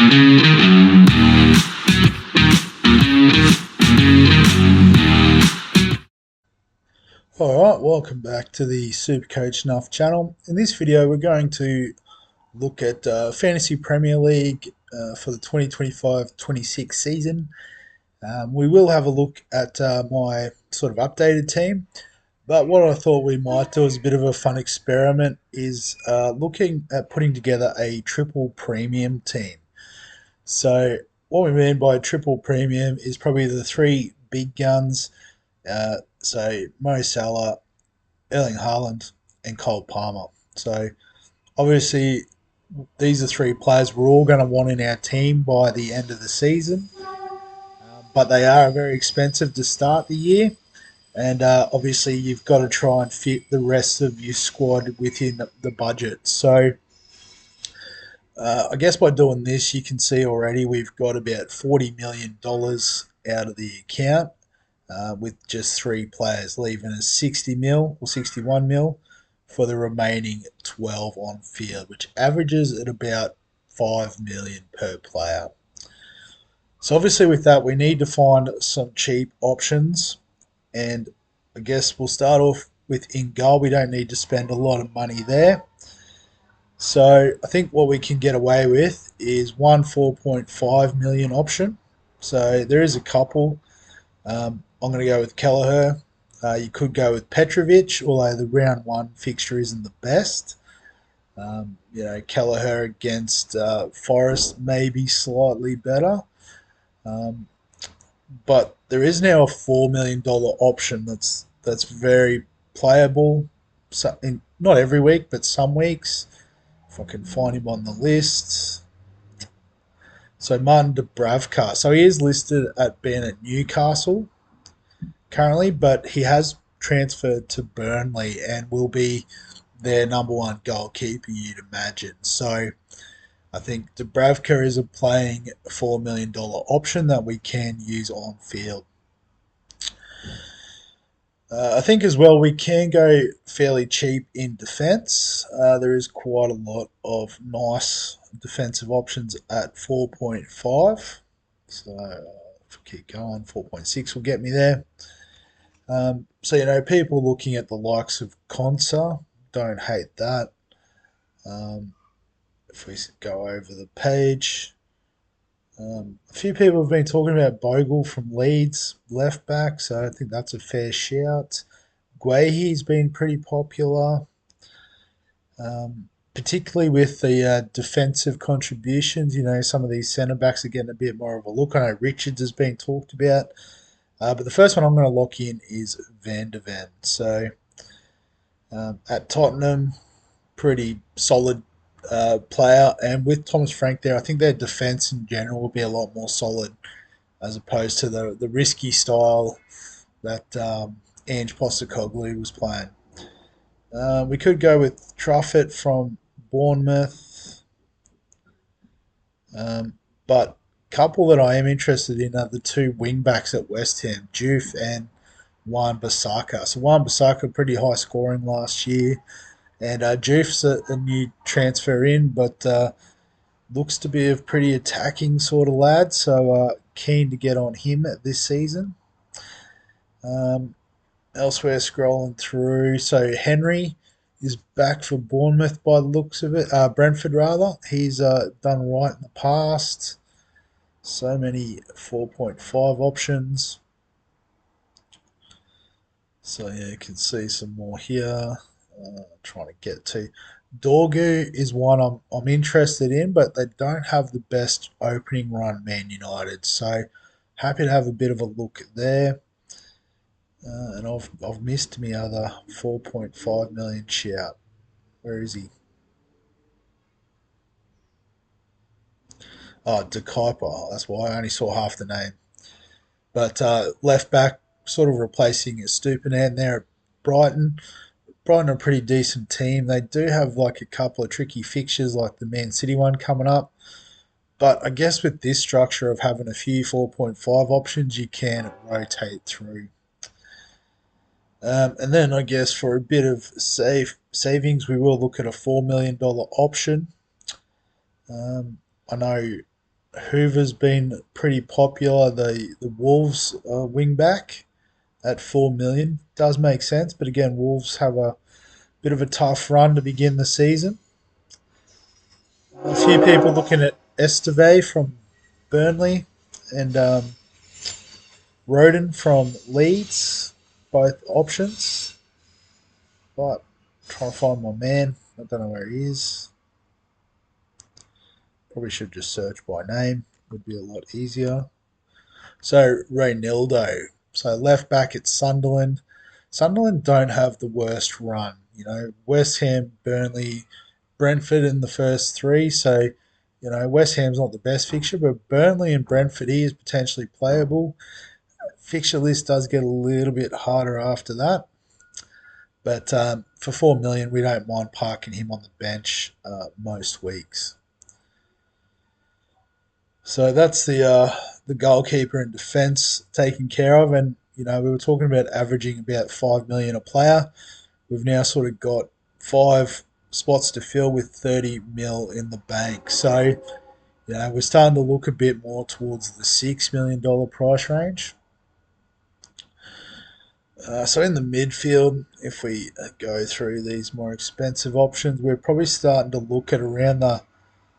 Alright, welcome back to the Supercoach Nuff channel. In this video we're going to look at Fantasy Premier League for the 2025-26 season. We will have a look at my sort of updated team, but what I thought we might do as a bit of a fun experiment is looking at putting together a triple premium team. So what we mean by triple premium is probably the three big guns. So Mo Salah, Haaland, and Palmer. So obviously these are three players we're all going to want in our team by the end of the season, but they are very expensive to start the year, and obviously you've got to try and fit the rest of your squad within the budget. So I guess by doing this, you can see already we've got about $40 million out of the account. With just three players, leaving us 60 mil or 61 mil for the remaining 12 on field, which averages at about 5 million per player. So obviously with that, we need to find some cheap options, and I guess we'll start off with in goal. We don't need to spend a lot of money there. So I think what we can get away with is one 4.5 million option. So there is a couple. I'm going to go with Kelleher. You could go with Petrovic, although the round one fixture isn't the best. Kelleher against Forest may be slightly better. But there is now a $4 million option that's very playable. Not every week, but some weeks. If I can find him on the list. So Martin Dubravka. So he is listed at being at Newcastle currently, but he has transferred to Burnley and will be their number one goalkeeper, you'd imagine. So I think Dubravka is playing a $4 million option that we can use on field. I think as well we can go fairly cheap in defence. There is quite a lot of nice defensive options at 4.5. So if we keep going, 4.6 will get me there. So, people looking at the likes of Konsa, don't hate that. If we go over the page, a few people have been talking about Bogle from Leeds, left back, so I think that's a fair shout. Guehi's been pretty popular, particularly with the defensive contributions. Some of these centre backs are getting a bit more of a look. I know Richards has been talked about. But the first one I'm going to lock in is Van de Ven. So at Tottenham, pretty solid player. And with Thomas Frank there, I think their defence in general will be a lot more solid as opposed to the risky style that Ange Postecoglou was playing. We could go with Truffett from Bournemouth. But couple that I am interested in are the two wing backs at West Ham, Juve and Wan-Bissaka. So Wan-Bissaka pretty high scoring last year, and Juve's a new transfer in, but looks to be a pretty attacking sort of lad. So keen to get on him this season. Elsewhere, scrolling through, so Henry is back for Bournemouth by the looks of it. Brentford rather. He's done right in the past. So many 4.5 options. So yeah, you can see some more here. Trying to get to Dorgu is one I'm interested in, but they don't have the best opening run, Man United. So happy to have a bit of a look there. And I've missed my other 4.5 million shout. Where is he? Oh, De Kuiper. That's why I only saw half the name. But left back, sort of replacing Stupinan there at Brighton. Brighton are a pretty decent team. They do have like a couple of tricky fixtures, like the Man City one coming up. But I guess with this structure of having a few 4.5 options, you can rotate through. And then I guess for a bit of savings, we will look at a $4 million option. I know Hoover's been pretty popular. The Wolves wing back at 4 million does make sense, but again, Wolves have a bit of a tough run to begin the season. A few people looking at Esteve from Burnley and Roden from Leeds, both options. But trying to find my man. I don't know where he is. Probably should just search by name. Would be a lot easier. So Reynildo. So left back at Sunderland. Sunderland don't have the worst run. You know, West Ham, Burnley, Brentford in the first three. So, you know, West Ham's not the best fixture, but Burnley and Brentford is potentially playable. Fixture list does get a little bit harder after that. But for 4 million, we don't mind parking him on the bench most weeks. So that's the goalkeeper and defence taken care of, and you know we were talking about averaging about 5 million a player. We've now sort of got 5 spots to fill with 30 mil in the bank. So you know we're starting to look a bit more towards the $6 million price range. So in the midfield, if we go through these more expensive options, we're probably starting to look at around the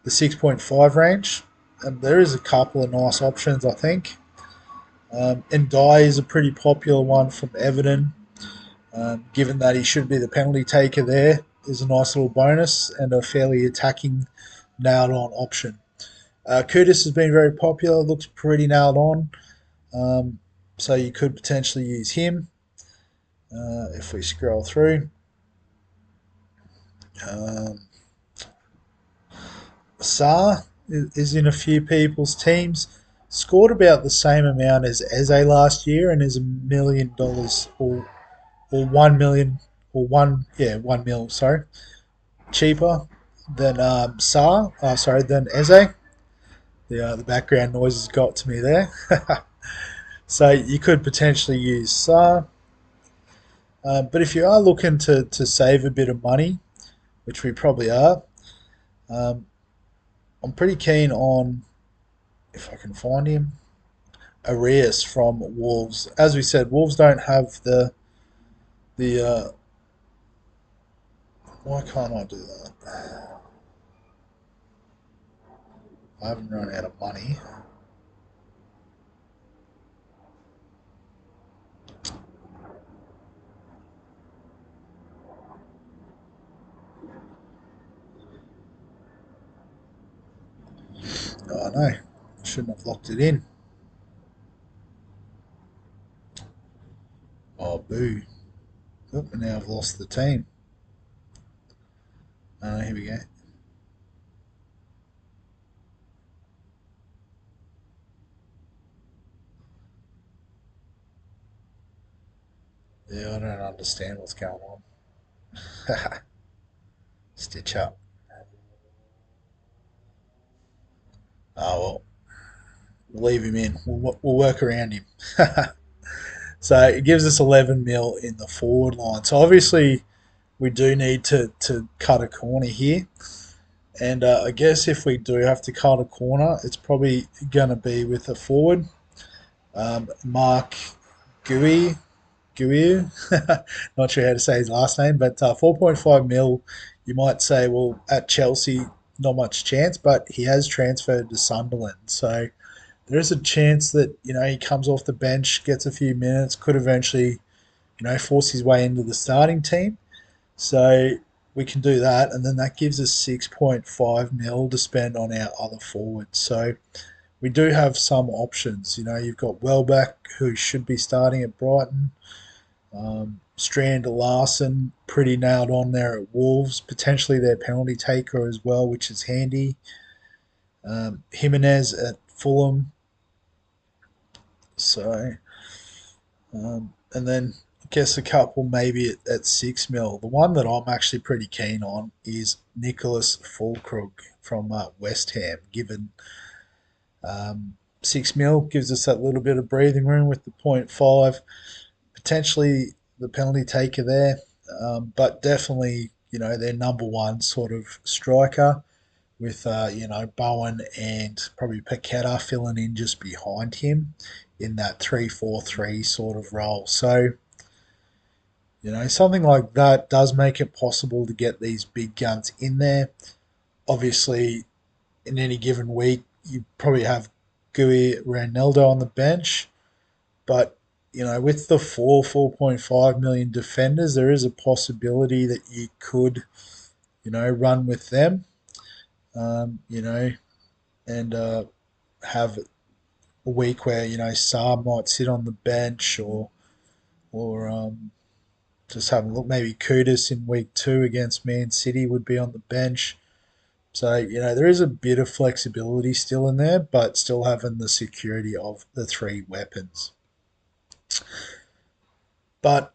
6.5 range. And there is a couple of nice options, I think. And Dye is a pretty popular one from Everton, given that he should be the penalty taker there. Is a nice little bonus and a fairly attacking, nailed on option. Kudus has been very popular, looks pretty nailed on. So you could potentially use him if we scroll through. Um, Salah is in a few people's teams. Scored about the same amount as Eze last year and is $1 million or 1 million or 1 mil, sorry, cheaper than than Eze. The background noise has got to me there. So you could potentially use Sa. But if you are looking to save a bit of money, which we probably are, um, I'm pretty keen on, if I can find him, Arias from Wolves. As we said, Wolves don't have the. Why can't I do that? I haven't run out of money. Oh no, I shouldn't have locked it in. Oh boo! Oh, now I've lost the team. Oh, here we go. Yeah, I don't understand what's going on. Stitch up. Oh well, we'll leave him in. We'll work around him. So it gives us 11 mil in the forward line. So obviously we do need to cut a corner here. And I guess if we do have to cut a corner, it's probably going to be with a forward. Mark Gui. Gui. Not sure how to say his last name, but 4.5 mil. You might say, well, at Chelsea, not much chance, but he has transferred to Sunderland. So there is a chance that, you know, he comes off the bench, gets a few minutes, could eventually, you know, force his way into the starting team. So we can do that, and then that gives us 6.5 mil to spend on our other forwards. So we do have some options. You know, you've got Welbeck, who should be starting at Brighton. Strand Larson, pretty nailed on there at Wolves. Potentially their penalty taker as well, which is handy. Jimenez at Fulham. So, and then I guess a couple maybe at 6 mil. The one that I'm actually pretty keen on is Nicholas Fulkrug from West Ham, given 6 mil gives us that little bit of breathing room with the point 0.5. Potentially the penalty taker there, but definitely, you know, their number one sort of striker. with Bowen and probably Paqueta filling in just behind him in that 3-4-3 sort of role. So something like that does make it possible to get these big guns in there. Obviously, in any given week, you probably have Gui Ranaldo on the bench, but with the 4.5 million defenders, there is a possibility that you could, run with them, and have a week where Saab might sit on the bench, or just have a look. Maybe Kudus in week 2 against Man City would be on the bench. So there is a bit of flexibility still in there, but still having the security of the 3 weapons. But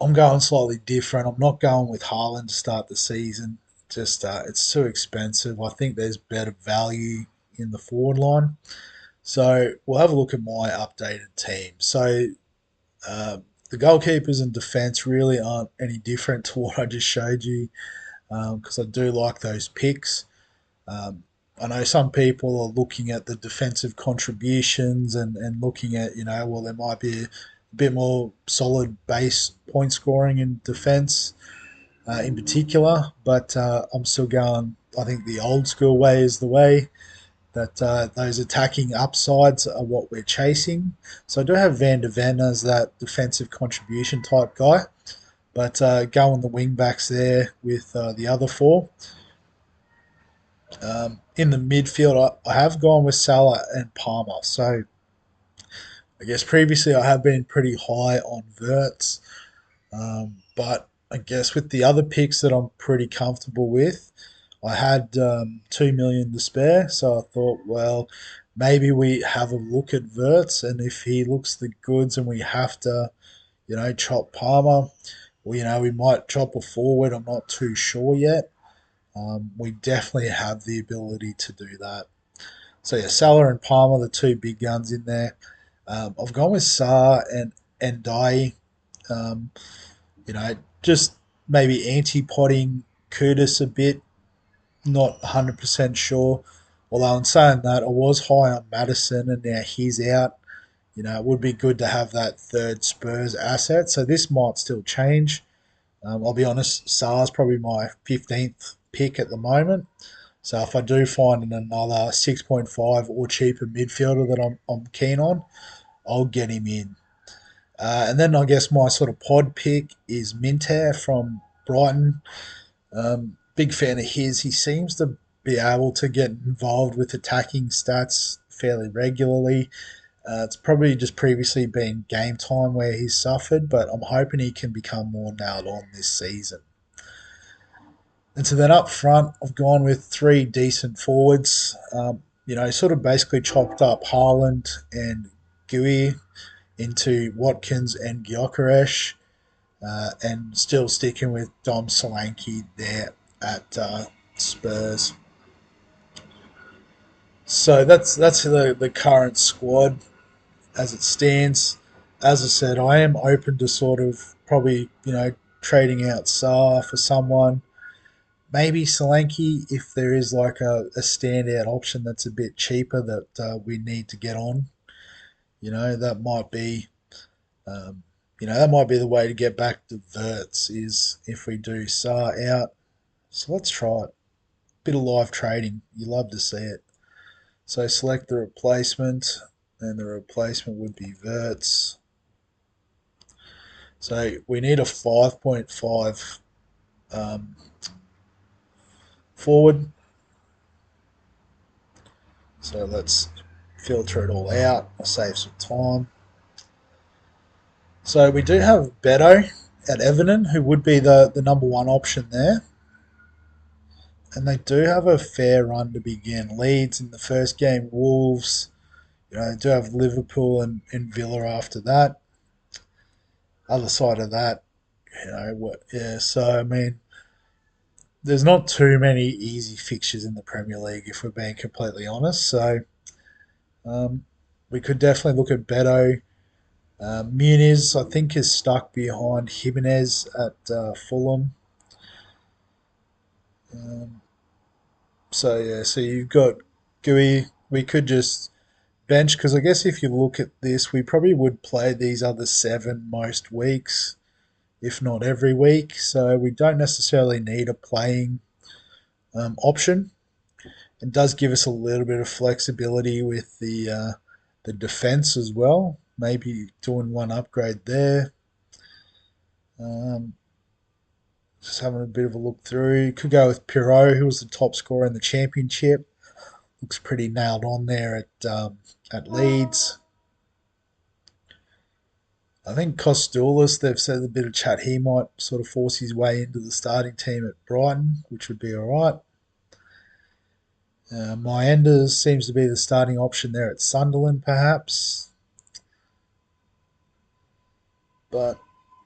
I'm going slightly different. I'm not going with Haaland to start the season. Just it's too expensive. I think there's better value in the forward line. So we'll have a look at my updated team. So uh, the goalkeepers and defence really aren't any different to what I just showed you, because I do like those picks. Um, I know some people are looking at the defensive contributions and looking at, well, there might be a bit more solid base point scoring in defence in particular, but I'm still going, I think the old school way is the way, that those attacking upsides are what we're chasing. So I do have Van de Ven as that defensive contribution type guy, but go on the wing backs there with the other 4. In the midfield, I have gone with Salah and Palmer. So I guess previously I have been pretty high on Verts, but I guess with the other picks that I'm pretty comfortable with, I had 2 million to spare. So I thought, well, maybe we have a look at Verts, and if he looks the goods and we have to, chop Palmer, well, we might chop a forward. I'm not too sure yet. We definitely have the ability to do that. So yeah, Salah and Palmer, the 2 big guns in there. I've gone with Saar and Dai. Um, just maybe anti-potting Kudus a bit. Not 100% sure. Although in saying that, I was high on Madison, and now he's out. It would be good to have that third Spurs asset. So this might still change. I'll be honest, Saar's probably my 15th pick at the moment. So if I do find another 6.5 or cheaper midfielder that I'm keen on, I'll get him in. And then I guess my sort of pod pick is Minter from Brighton. Big fan of his. He seems to be able to get involved with attacking stats fairly regularly. It's probably just previously been game time where he's suffered, but I'm hoping he can become more nailed on this season. And so then up front, I've gone with 3 decent forwards. Sort of basically chopped up Haaland and Gui into Watkins and Gyökeres, and still sticking with Dom Solanke there at Spurs. So that's the current squad as it stands. As I said, I am open to sort of probably trading out Saar for someone. Maybe Solanke if there is like a standout option that's a bit cheaper that we need to get on. That might be that might be the way to get back to Verts is if we do Saar out. So let's try it. Bit of live trading. You love to see it. So select the replacement, and the replacement would be Verts. So we need a 5.5 forward. So let's filter it all out. I'll save some time. So we do have Beto at Everton, who would be the number 1 option there. And they do have a fair run to begin. Leeds in the first game, Wolves. They do have Liverpool and Villa after that. Other side of that, yeah. So I mean, there's not too many easy fixtures in the Premier League if we're being completely honest. So um, we could definitely look at Beto. Muniz, I think, is stuck behind Jimenez at Fulham. Um, So yeah, so you've got GUI. We could just bench because I guess if you look at this, we probably would play these other seven most weeks, if not every week. So we don't necessarily need a playing option. It does give us a little bit of flexibility with the defense as well. Maybe doing one upgrade there. Um, just having a bit of a look through. Could go with Pirot, who was the top scorer in the championship. Looks pretty nailed on there at Leeds. I think Costulis, they've said a bit of chat he might sort of force his way into the starting team at Brighton, which would be all right. Myenders seems to be the starting option there at Sunderland, perhaps. But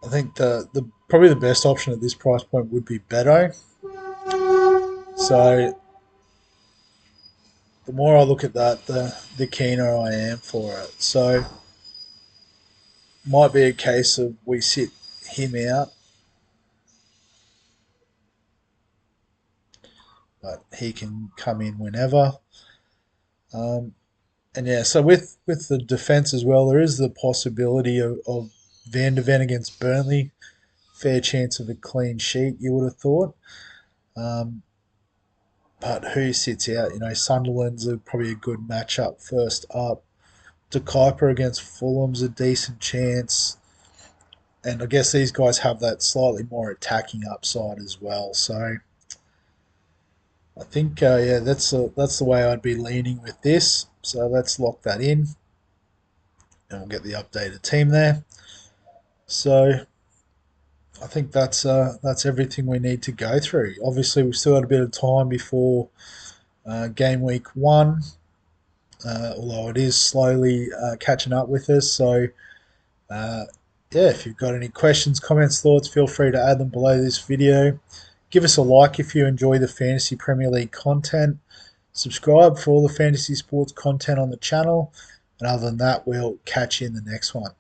I think the probably the best option at this price point would be Beto. So the more I look at that, the keener I am for it. So might be a case of we sit him out, but he can come in whenever. Um, and yeah, so with the defence as well, there is the possibility of Van de Ven against Burnley. Fair chance of a clean sheet, you would have thought. Um, but who sits out? You know, Sunderland's probably a good matchup first up. De Kuiper against Fulham's a decent chance. And I guess these guys have that slightly more attacking upside as well. So I think, yeah, that's the way I'd be leaning with this. So let's lock that in, and we'll get the updated team there. So I think that's everything we need to go through. Obviously, we've still got a bit of time before game week 1, although it is slowly catching up with us. So uh, yeah, if you've got any questions, comments, thoughts, feel free to add them below this video. Give us a like if you enjoy the Fantasy Premier League content. Subscribe for all the fantasy sports content on the channel. And other than that, we'll catch you in the next one.